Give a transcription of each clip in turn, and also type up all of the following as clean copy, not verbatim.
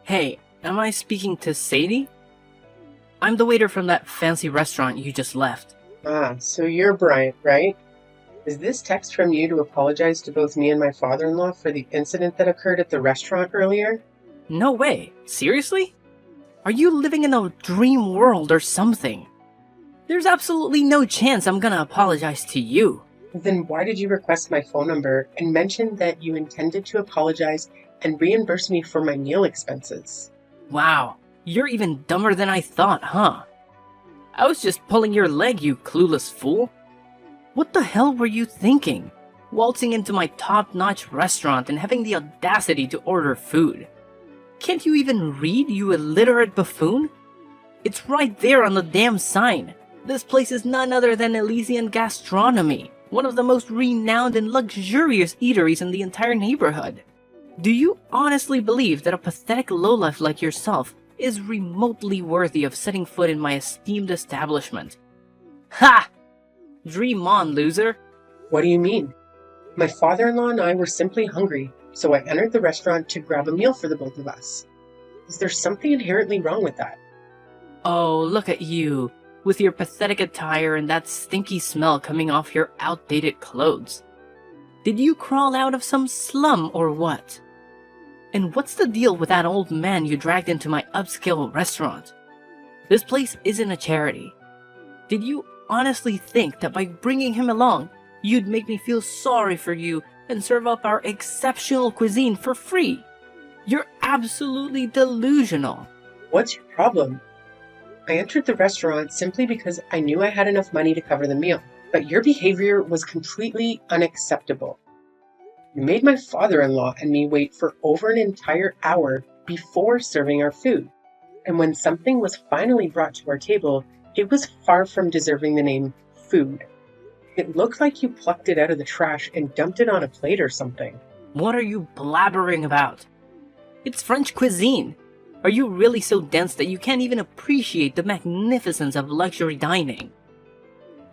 Hey, am I speaking to Sadie? I'm the waiter from that fancy restaurant you just left. Ah, so you're Bryant, right? Is this text from you to apologize to both me and my father-in-law for the incident that occurred at the restaurant earlier? No way. Seriously? Are you living in a dream world or something? There's absolutely no chance I'm gonna apologize to you. Then why did you request my phone number and mention that you intended to apologize and reimburse me for my meal expenses? Wow, you're even dumber than I thought, huh? I was just pulling your leg, you clueless fool. What the hell were you thinking? Waltzing into my top-notch restaurant and having the audacity to order food. Can't you even read, you illiterate buffoon? It's right there on the damn sign. This place is none other than Elysian Gastronomy, one of the most renowned and luxurious eateries in the entire neighborhood. Do you honestly believe that a pathetic lowlife like yourself is remotely worthy of setting foot in my esteemed establishment? Ha! Dream on, loser! What do you mean? My father-in-law and I were simply hungry, so I entered the restaurant to grab a meal for the both of us. Is there something inherently wrong with that? Oh, look at you, with your pathetic attire and that stinky smell coming off your outdated clothes. Did you crawl out of some slum or what? And what's the deal with that old man you dragged into my upscale restaurant? This place isn't a charity. Did you honestly think that by bringing him along, you'd make me feel sorry for you and serve up our exceptional cuisine for free? You're absolutely delusional. What's your problem? I entered the restaurant simply because I knew I had enough money to cover the meal, but your behavior was completely unacceptable. You made my father-in-law and me wait for over an entire hour before serving our food, and when something was finally brought to our table, it was far from deserving the name food. It looked like you plucked it out of the trash and dumped it on a plate or something. What are you blabbering about? It's French cuisine. Are you really so dense that you can't even appreciate the magnificence of luxury dining?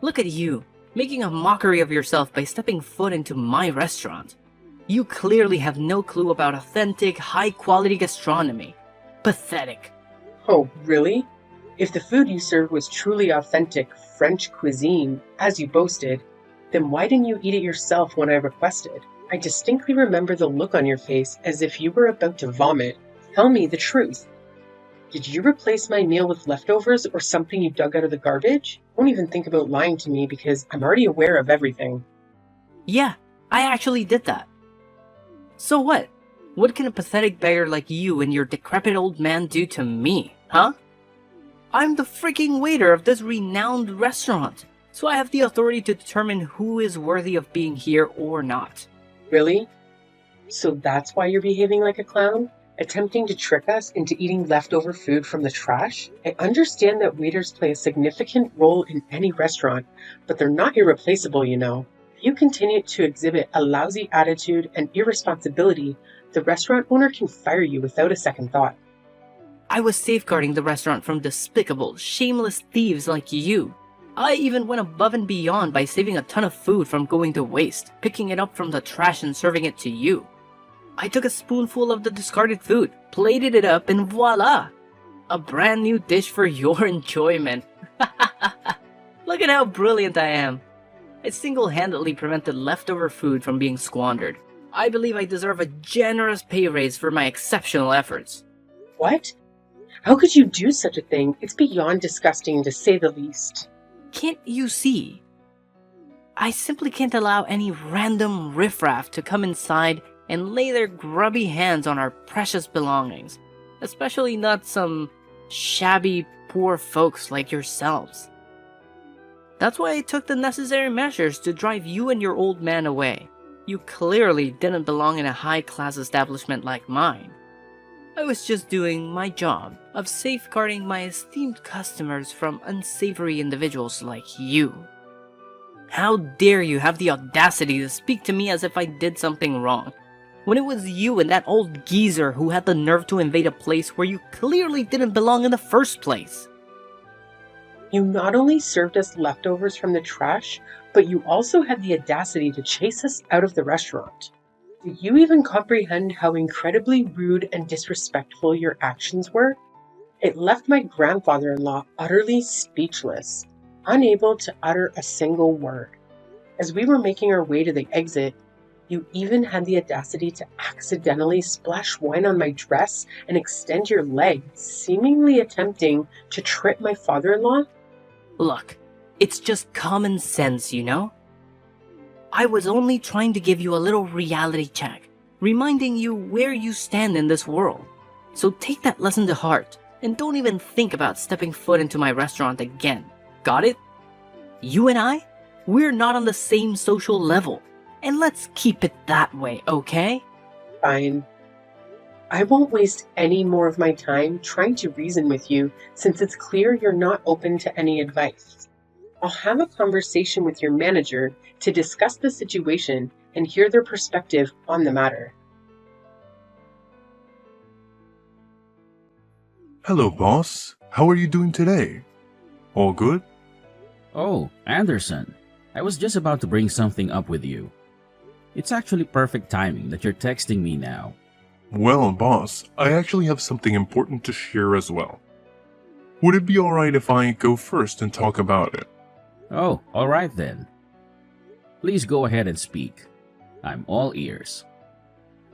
Look at you, making a mockery of yourself by stepping foot into my restaurant. You clearly have no clue about authentic, high-quality gastronomy. Pathetic. Oh, really? If the food you served was truly authentic French cuisine, as you boasted, then why didn't you eat it yourself when I requested? I distinctly remember the look on your face as if you were about to vomit. Tell me the truth. Did you replace my meal with leftovers or something you dug out of the garbage? Don't even think about lying to me because I'm already aware of everything. Yeah, I actually did that. So what? What can a pathetic beggar like you and your decrepit old man do to me, huh? I'm the freaking waiter of this renowned restaurant, so I have the authority to determine who is worthy of being here or not. Really? So that's why you're behaving like a clown? Attempting to trick us into eating leftover food from the trash? I understand that waiters play a significant role in any restaurant, but they're not irreplaceable, you know. If you continue to exhibit a lousy attitude and irresponsibility, the restaurant owner can fire you without a second thought. I was safeguarding the restaurant from despicable, shameless thieves like you. I even went above and beyond by saving a ton of food from going to waste, picking it up from the trash and serving it to you. I took a spoonful of the discarded food, plated it up, and voila! A brand new dish for your enjoyment. Look at how brilliant I am. I single-handedly prevented leftover food from being squandered. I believe I deserve a generous pay raise for my exceptional efforts. What? How could you do such a thing? It's beyond disgusting, to say the least. Can't you see? I simply can't allow any random riffraff to come inside and lay their grubby hands on our precious belongings, especially not some shabby, poor folks like yourselves. That's why I took the necessary measures to drive you and your old man away. You clearly didn't belong in a high-class establishment like mine. I was just doing my job of safeguarding my esteemed customers from unsavory individuals like you. How dare you have the audacity to speak to me as if I did something wrong, when it was you and that old geezer who had the nerve to invade a place where you clearly didn't belong in the first place? You not only served us leftovers from the trash, but you also had the audacity to chase us out of the restaurant. Do you even comprehend how incredibly rude and disrespectful your actions were? It left my grandfather-in-law utterly speechless, unable to utter a single word. As we were making our way to the exit, you even had the audacity to accidentally splash wine on my dress and extend your leg, seemingly attempting to trip my father-in-law. Look, it's just common sense, you know? I was only trying to give you a little reality check, reminding you where you stand in this world. So take that lesson to heart, and don't even think about stepping foot into my restaurant again. Got it? You and I, we're not on the same social level, and let's keep it that way, okay? Fine. I won't waste any more of my time trying to reason with you since it's clear you're not open to any advice. I'll have a conversation with your manager to discuss the situation and hear their perspective on the matter. Hello, boss. How are you doing today? All good? Oh, Anderson, I was just about to bring something up with you. It's actually perfect timing that you're texting me now. Well, boss, I actually have something important to share as well. Would it be alright if I go first and talk about it? Oh, alright then. Please go ahead and speak. I'm all ears.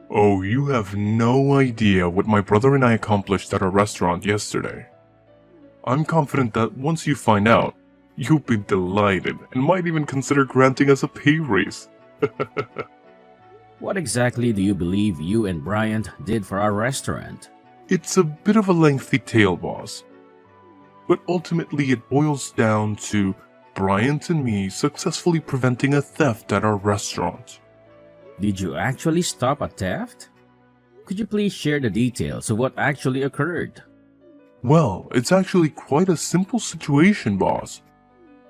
Oh, you have no idea what my brother and I accomplished at our restaurant yesterday. I'm confident that once you find out, you'll be delighted and might even consider granting us a pay raise. What exactly do you believe you and Bryant did for our restaurant? It's a bit of a lengthy tale, boss. But ultimately it boils down to Bryant and me successfully preventing a theft at our restaurant. Did you actually stop a theft? Could you please share the details of what actually occurred? Well, it's actually quite a simple situation, boss.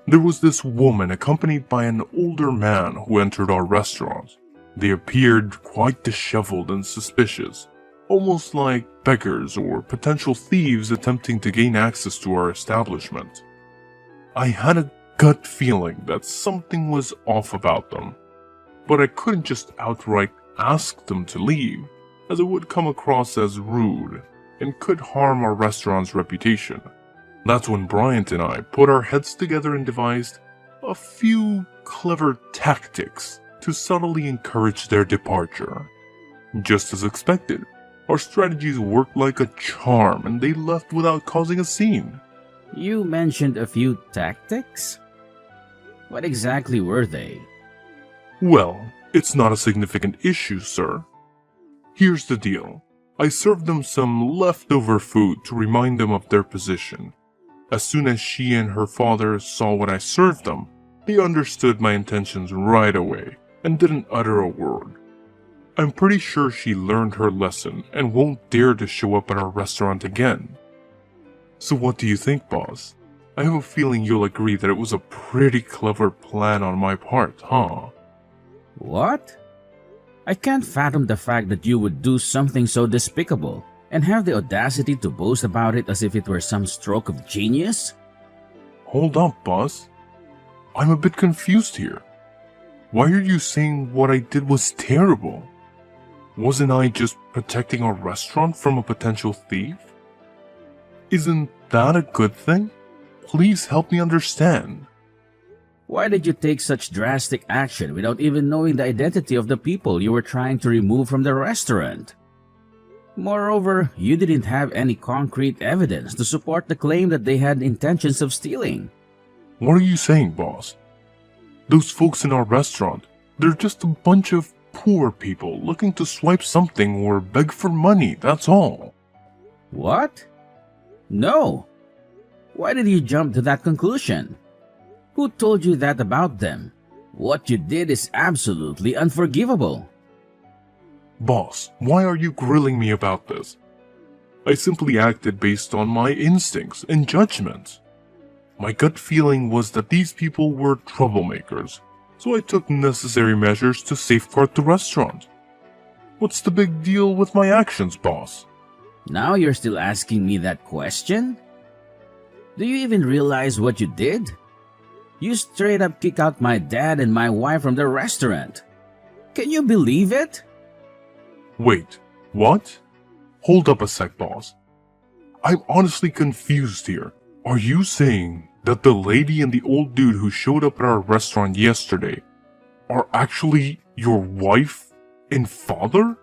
There was this woman accompanied by an older man who entered our restaurant. They appeared quite disheveled and suspicious, almost like beggars or potential thieves attempting to gain access to our establishment. I had a gut feeling that something was off about them, but I couldn't just outright ask them to leave, as it would come across as rude and could harm our restaurant's reputation. That's when Bryant and I put our heads together and devised a few clever tactics to subtly encourage their departure. Just as expected, our strategies worked like a charm and they left without causing a scene. You mentioned a few tactics? What exactly were they? Well, it's not a significant issue, sir. Here's the deal. I served them some leftover food to remind them of their position. As soon as she and her father saw what I served them, they understood my intentions right away and didn't utter a word. I'm pretty sure she learned her lesson and won't dare to show up at our restaurant again. So what do you think, boss? I have a feeling you'll agree that it was a pretty clever plan on my part, huh? What? I can't fathom the fact that you would do something so despicable and have the audacity to boast about it as if it were some stroke of genius? Hold up, boss. I'm a bit confused here. Why are you saying what I did was terrible? Wasn't I just protecting our restaurant from a potential thief? Isn't that a good thing? Please help me understand. Why did you take such drastic action without even knowing the identity of the people you were trying to remove from the restaurant? Moreover, you didn't have any concrete evidence to support the claim that they had intentions of stealing. What are you saying, boss? Those folks in our restaurant, they're just a bunch of poor people looking to swipe something or beg for money, that's all. What? No. Why did you jump to that conclusion? Who told you that about them? What you did is absolutely unforgivable. Boss, why are you grilling me about this? I simply acted based on my instincts and judgments. My gut feeling was that these people were troublemakers, so I took necessary measures to safeguard the restaurant. What's the big deal with my actions, boss? Now you're still asking me that question? Do you even realize what you did? You straight up kicked out my dad and my wife from the restaurant. Can you believe it? Wait, what? Hold up a sec, boss. I'm honestly confused here. Are you saying that the lady and the old dude who showed up at our restaurant yesterday are actually your wife and father?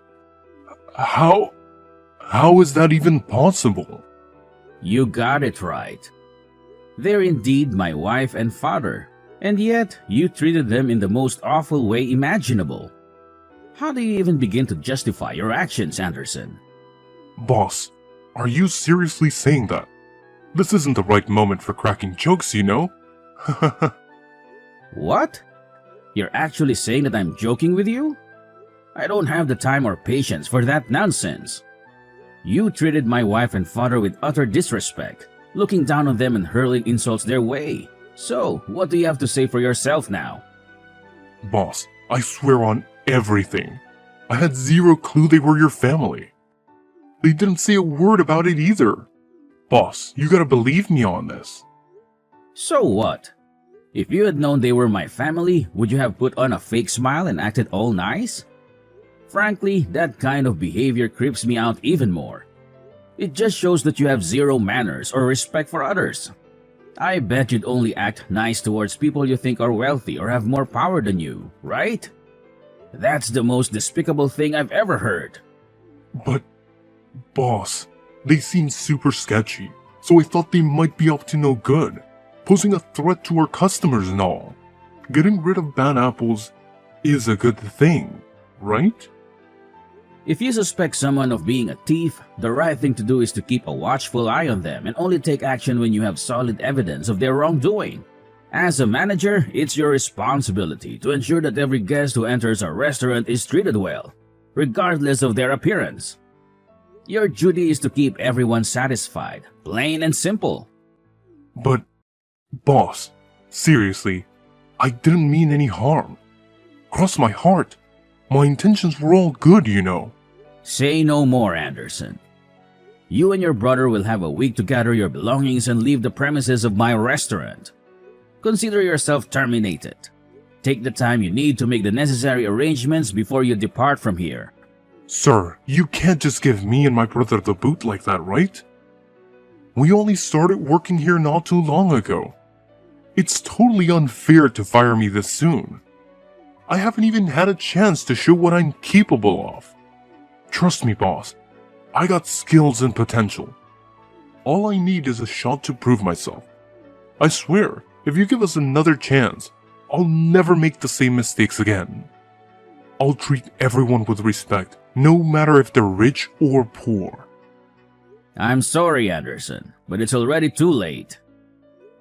How is that even possible? You got it right. They're indeed my wife and father, and yet you treated them in the most awful way imaginable. How do you even begin to justify your actions, Anderson? Boss, are you seriously saying that? This isn't the right moment for cracking jokes, you know? What? You're actually saying that I'm joking with you? I don't have the time or patience for that nonsense. You treated my wife and father with utter disrespect, looking down on them and hurling insults their way. So, what do you have to say for yourself now? Boss, I swear on everything. I had zero clue they were your family. They didn't say a word about it either. Boss, you gotta believe me on this. So what? If you had known they were my family, would you have put on a fake smile and acted all nice? Frankly, that kind of behavior creeps me out even more. It just shows that you have zero manners or respect for others. I bet you'd only act nice towards people you think are wealthy or have more power than you, right? That's the most despicable thing I've ever heard. But, boss, they seem super sketchy, so I thought they might be up to no good, posing a threat to our customers and all. Getting rid of bad apples is a good thing, right? If you suspect someone of being a thief, the right thing to do is to keep a watchful eye on them and only take action when you have solid evidence of their wrongdoing. As a manager, it's your responsibility to ensure that every guest who enters our restaurant is treated well, regardless of their appearance. Your duty is to keep everyone satisfied, plain and simple. But, boss, seriously, I didn't mean any harm. Cross my heart. My intentions were all good, you know. Say no more, Anderson. You and your brother will have a week to gather your belongings and leave the premises of my restaurant. Consider yourself terminated. Take the time you need to make the necessary arrangements before you depart from here. Sir, you can't just give me and my brother the boot like that, right? We only started working here not too long ago. It's totally unfair to fire me this soon. I haven't even had a chance to show what I'm capable of. Trust me, boss. I got skills and potential. All I need is a shot to prove myself. I swear, if you give us another chance, I'll never make the same mistakes again. I'll treat everyone with respect, no matter if they're rich or poor. I'm sorry, Anderson, but it's already too late.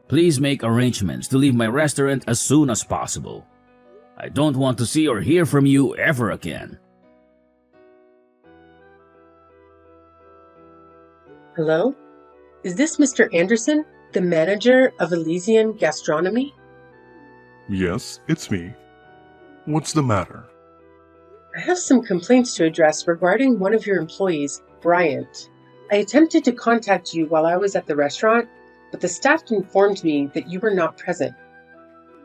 Please make arrangements to leave my restaurant as soon as possible. I don't want to see or hear from you ever again. Hello? Is this Mr. Anderson, the manager of Elysian Gastronomy? Yes, it's me. What's the matter? I have some complaints to address regarding one of your employees, Bryant. I attempted to contact you while I was at the restaurant, but the staff informed me that you were not present.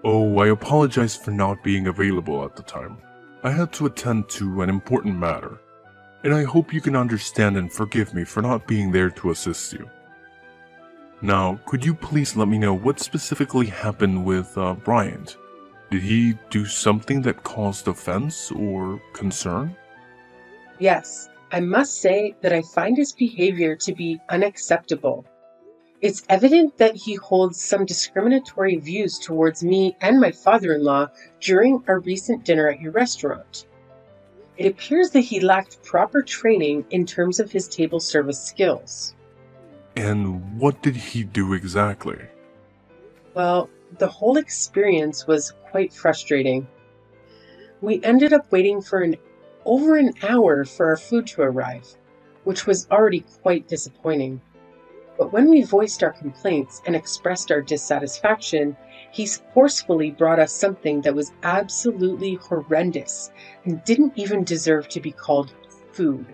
Oh, I apologize for not being available at the time. I had to attend to an important matter, and I hope you can understand and forgive me for not being there to assist you. Now, could you please let me know what specifically happened with Bryant? Did he do something that caused offense or concern? Yes, I must say that I find his behavior to be unacceptable. It's evident that he holds some discriminatory views towards me and my father-in-law during our recent dinner at your restaurant. It appears that he lacked proper training in terms of his table service skills. And what did he do exactly? Well, the whole experience was quite frustrating. We ended up waiting for over an hour for our food to arrive, which was already quite disappointing. But when we voiced our complaints and expressed our dissatisfaction, he forcefully brought us something that was absolutely horrendous and didn't even deserve to be called food.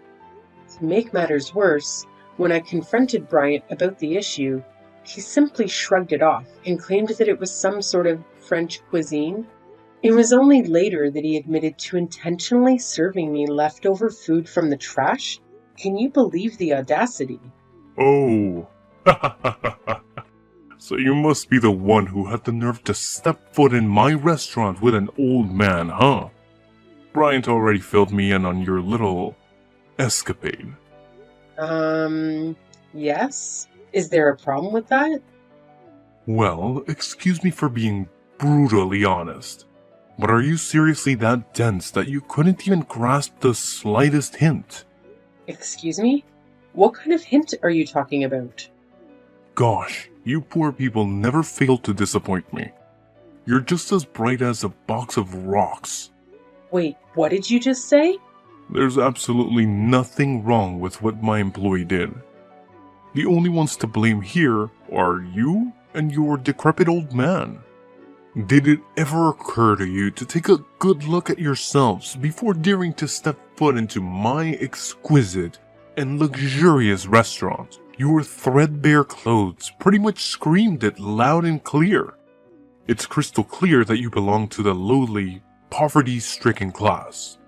To make matters worse, when I confronted Bryant about the issue, he simply shrugged it off and claimed that it was some sort of French cuisine. It was only later that he admitted to intentionally serving me leftover food from the trash. Can you believe the audacity? Oh. So you must be the one who had the nerve to step foot in my restaurant with an old man, huh? Bryant already filled me in on your little escapade. Yes? Is there a problem with that? Well, excuse me for being brutally honest, but are you seriously that dense that you couldn't even grasp the slightest hint? Excuse me? What kind of hint are you talking about? Gosh, you poor people never fail to disappoint me. You're just as bright as a box of rocks. Wait, what did you just say? There's absolutely nothing wrong with what my employee did. The only ones to blame here are you and your decrepit old man. Did it ever occur to you to take a good look at yourselves before daring to step foot into my exquisite and luxurious restaurant? Your threadbare clothes pretty much screamed it loud and clear. It's crystal clear that you belong to the lowly, poverty-stricken class.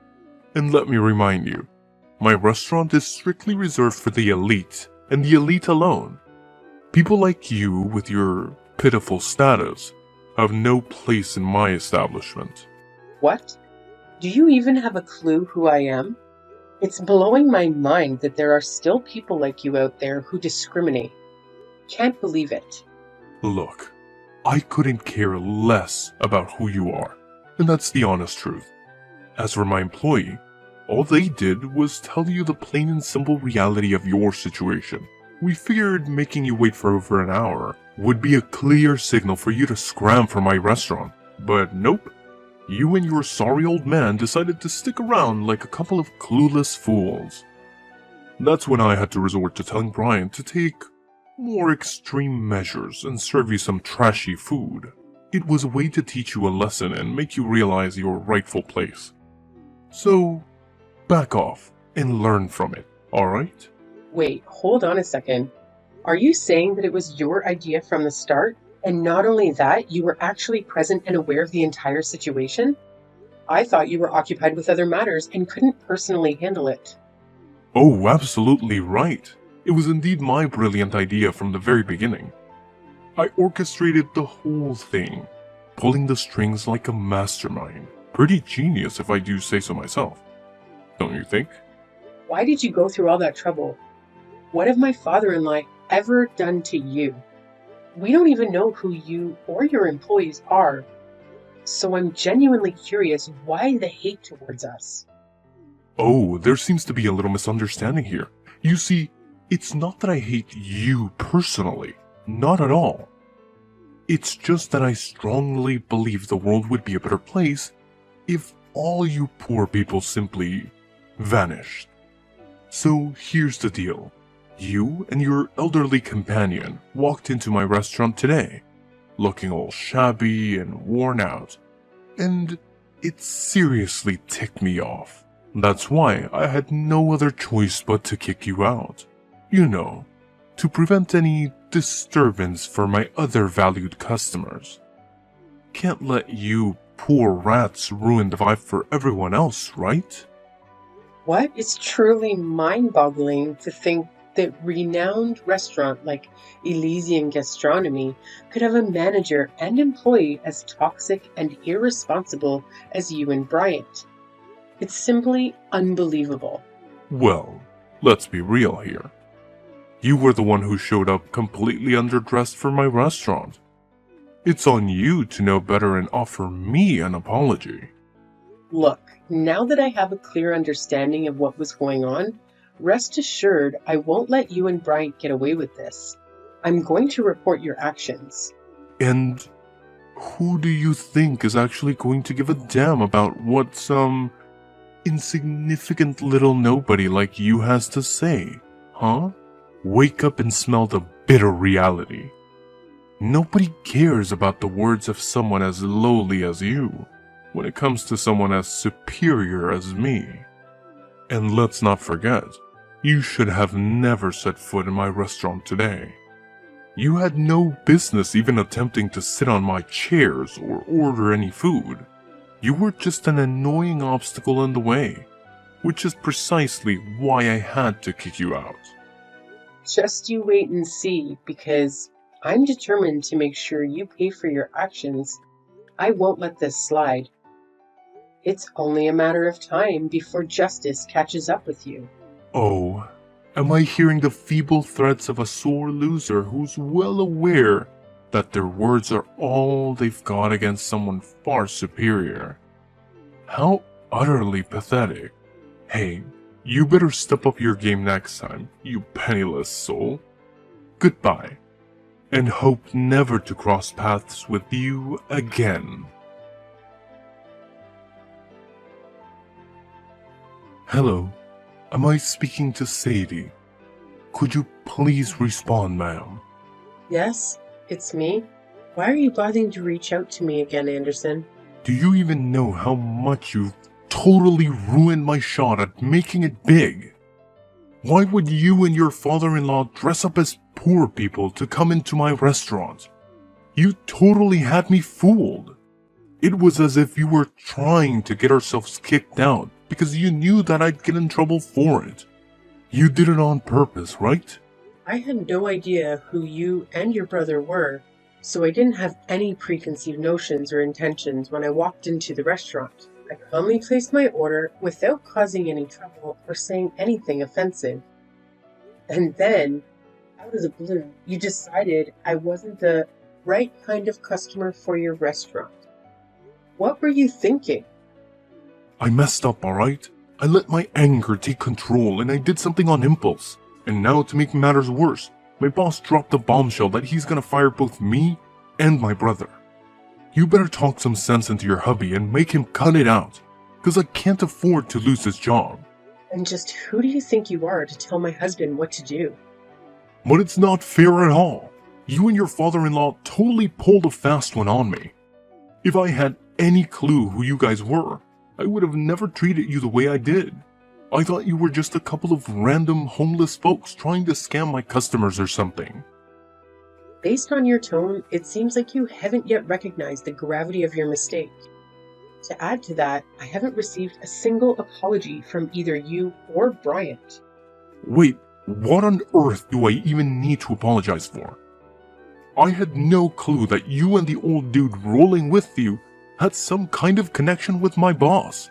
And let me remind you, my restaurant is strictly reserved for the elite, and the elite alone. People like you with your pitiful status have no place in my establishment. What? Do you even have a clue who I am? It's blowing my mind that there are still people like you out there who discriminate. Can't believe it. Look, I couldn't care less about who you are, and that's the honest truth. As for my employee, all they did was tell you the plain and simple reality of your situation. We figured making you wait for over an hour would be a clear signal for you to scram from my restaurant, but nope. You and your sorry old man decided to stick around like a couple of clueless fools. That's when I had to resort to telling Brian to take more extreme measures and serve you some trashy food. It was a way to teach you a lesson and make you realize your rightful place. So, back off and learn from it, alright? Wait, hold on a second. Are you saying that it was your idea from the start? And not only that, you were actually present and aware of the entire situation? I thought you were occupied with other matters and couldn't personally handle it. Oh, absolutely right. It was indeed my brilliant idea from the very beginning. I orchestrated the whole thing, pulling the strings like a mastermind. Pretty genius if I do say so myself. Don't you think? Why did you go through all that trouble? What have my father-in-law ever done to you? We don't even know who you or your employees are, so I'm genuinely curious why the hate towards us. Oh, there seems to be a little misunderstanding here. You see, it's not that I hate you personally. Not at all. It's just that I strongly believe the world would be a better place if all you poor people simply vanished. So here's the deal. You and your elderly companion walked into my restaurant today, looking all shabby and worn out, and it seriously ticked me off. That's why I had no other choice but to kick you out. You know, to prevent any disturbance for my other valued customers. Can't let you poor rats ruin the vibe for everyone else, right? What? It's truly mind-boggling to think that renowned restaurant like Elysian Gastronomy could have a manager and employee as toxic and irresponsible as you and Bryant. It's simply unbelievable. Well, let's be real here. You were the one who showed up completely underdressed for my restaurant. It's on you to know better and offer me an apology. Look, now that I have a clear understanding of what was going on, rest assured I won't let you and Bryant get away with this. I'm going to report your actions. And who do you think is actually going to give a damn about what some insignificant little nobody like you has to say, huh? Wake up and smell the bitter reality. Nobody cares about the words of someone as lowly as you when it comes to someone as superior as me. And let's not forget, you should have never set foot in my restaurant today. You had no business even attempting to sit on my chairs or order any food. You were just an annoying obstacle in the way, which is precisely why I had to kick you out. Just you wait and see, because I'm determined to make sure you pay for your actions. I won't let this slide. It's only a matter of time before justice catches up with you. Oh, am I hearing the feeble threats of a sore loser who's well aware that their words are all they've got against someone far superior? How utterly pathetic. Hey, you better step up your game next time, you penniless soul. Goodbye, and hope never to cross paths with you again. Hello, am I speaking to Sadie? Could you please respond, ma'am? Yes, it's me. Why are you bothering to reach out to me again, Anderson? Do you even know how much you've totally ruined my shot at making it big? Why would you and your father-in-law dress up as poor people to come into my restaurant? You totally had me fooled. It was as if you were trying to get ourselves kicked out because you knew that I'd get in trouble for it. You did it on purpose, right? I had no idea who you and your brother were, so I didn't have any preconceived notions or intentions when I walked into the restaurant. I calmly placed my order without causing any trouble or saying anything offensive. And then, out of the blue, you decided I wasn't the right kind of customer for your restaurant. What were you thinking? I messed up, alright? I let my anger take control and I did something on impulse. And now, to make matters worse, my boss dropped a bombshell that he's gonna fire both me and my brother. You better talk some sense into your hubby and make him cut it out, because I can't afford to lose his job. And just who do you think you are to tell my husband what to do? But it's not fair at all. You and your father-in-law totally pulled a fast one on me. If I had any clue who you guys were, I would have never treated you the way I did. I thought you were just a couple of random homeless folks trying to scam my customers or something. Based on your tone, it seems like you haven't yet recognized the gravity of your mistake. To add to that, I haven't received a single apology from either you or Bryant. Wait, what on earth do I even need to apologize for? I had no clue that you and the old dude rolling with you had some kind of connection with my boss.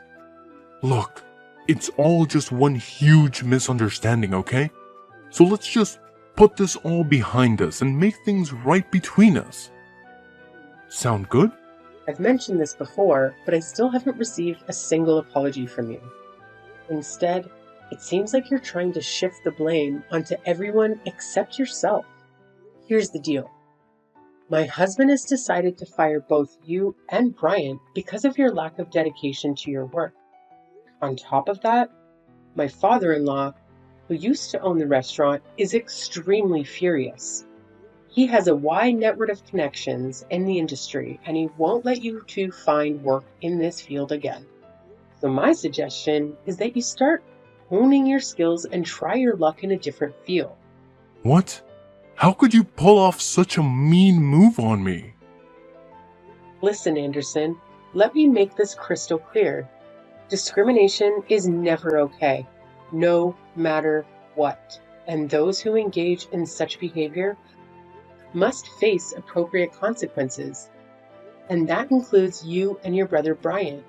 Look, it's all just one huge misunderstanding, okay? So let's just put this all behind us and make things right between us. Sound good? I've mentioned this before, but I still haven't received a single apology from you. Instead, it seems like you're trying to shift the blame onto everyone except yourself. Here's the deal. My husband has decided to fire both you and Bryant because of your lack of dedication to your work. On top of that, my father-in-law, who used to own the restaurant, is extremely furious. He has a wide network of connections in the industry, and he won't let you two find work in this field again. So my suggestion is that you start honing your skills and try your luck in a different field. What? How could you pull off such a mean move on me? Listen, Anderson, let me make this crystal clear. Discrimination is never okay, no matter what, and those who engage in such behavior must face appropriate consequences, and that includes you and your brother Bryant.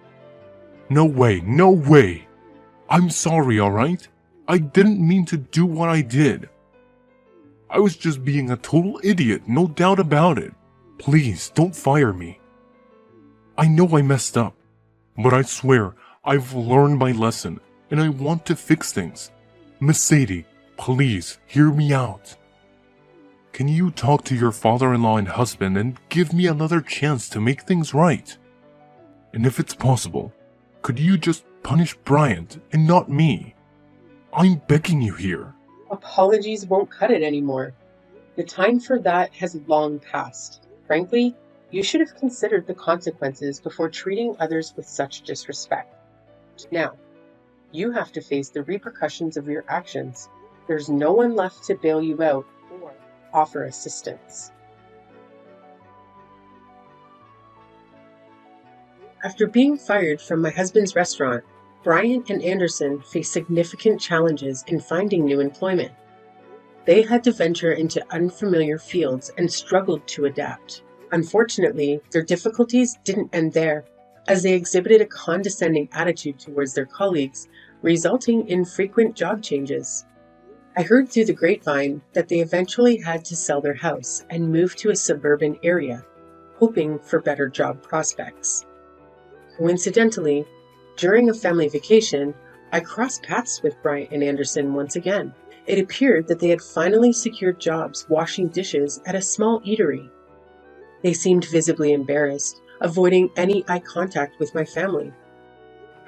No way, no way. I'm sorry, alright? I didn't mean to do what I did. I was just being a total idiot, no doubt about it. Please, don't fire me. I know I messed up, but I swear I've learned my lesson, and I want to fix things. Miss Sadie, please, hear me out. Can you talk to your father-in-law and husband and give me another chance to make things right? And if it's possible, could you just punish Bryant and not me? I'm begging you here. Apologies won't cut it anymore. The time for that has long passed. Frankly, you should have considered the consequences before treating others with such disrespect. Now, you have to face the repercussions of your actions. There's no one left to bail you out or offer assistance. After being fired from my husband's restaurant, Bryant and Anderson faced significant challenges in finding new employment. They had to venture into unfamiliar fields and struggled to adapt. Unfortunately, their difficulties didn't end there, as they exhibited a condescending attitude towards their colleagues, resulting in frequent job changes. I heard through the grapevine that they eventually had to sell their house and move to a suburban area, hoping for better job prospects. Coincidentally, during a family vacation, I crossed paths with Bryant and Anderson once again. It appeared that they had finally secured jobs washing dishes at a small eatery. They seemed visibly embarrassed, avoiding any eye contact with my family.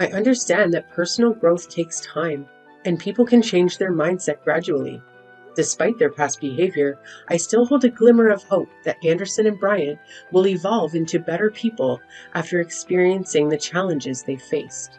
I understand that personal growth takes time, and people can change their mindset gradually. Despite their past behavior, I still hold a glimmer of hope that Anderson and Bryant will evolve into better people after experiencing the challenges they faced.